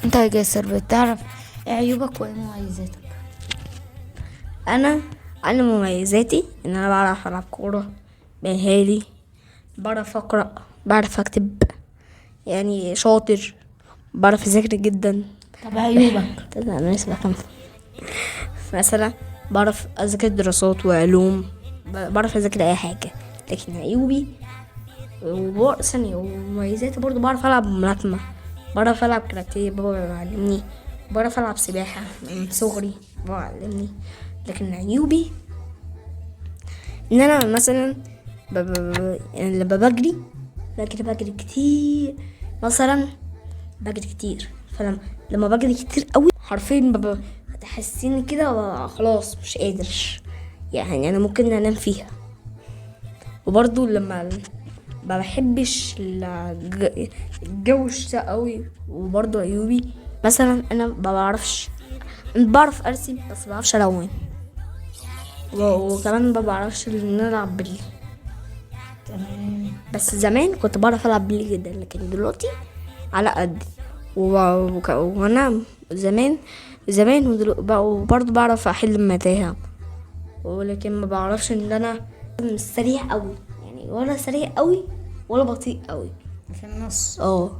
انت يا جاسر بتعرف ايه عيوبك وايه مميزاتك؟ انا مميزاتي ان انا بعرف العب كوره مهاري، بعرف اقرا، بعرف اكتب، يعني شاطر، بعرف اذاكر جدا. طب عيوبك؟ انا لسه بكمل. مثلا بعرف اذاكر دراسات وعلوم، بعرف اذاكر اي حاجه. لكن عيوبي ثانية ومميزاتي برضو بعرف العب ملاكمه، بعرف العب كاراتيه، بابا بيعلمني، بعرف العب سباحه من صغري، بابا علمني. لكن عيوبي ان انا مثلا يعني لما بجري كتير، مثلا بجري كتير، فلما بجري كتير قوي حرفيا ببقى تحسيني كده خلاص مش قادر، يعني انا ممكن انام فيها. وبرضو لما ما بحبش الجو الشتاء قوي. وبرضو عيوبي مثلا انا بعرف ارسم بس ما بعرفش الون، وكمان ما بعرفش نلعب بلي. تمام. بس زمان كنت بعرف العب بلي جدا، لكن دلوقتي على قد. وانا زمان وبرضه بعرف احل المتاهه، ولكن ما بعرفش ان انا مش سريع قوي، يعني ولا سريع قوي ولا بطيء قوي، في النص. اه.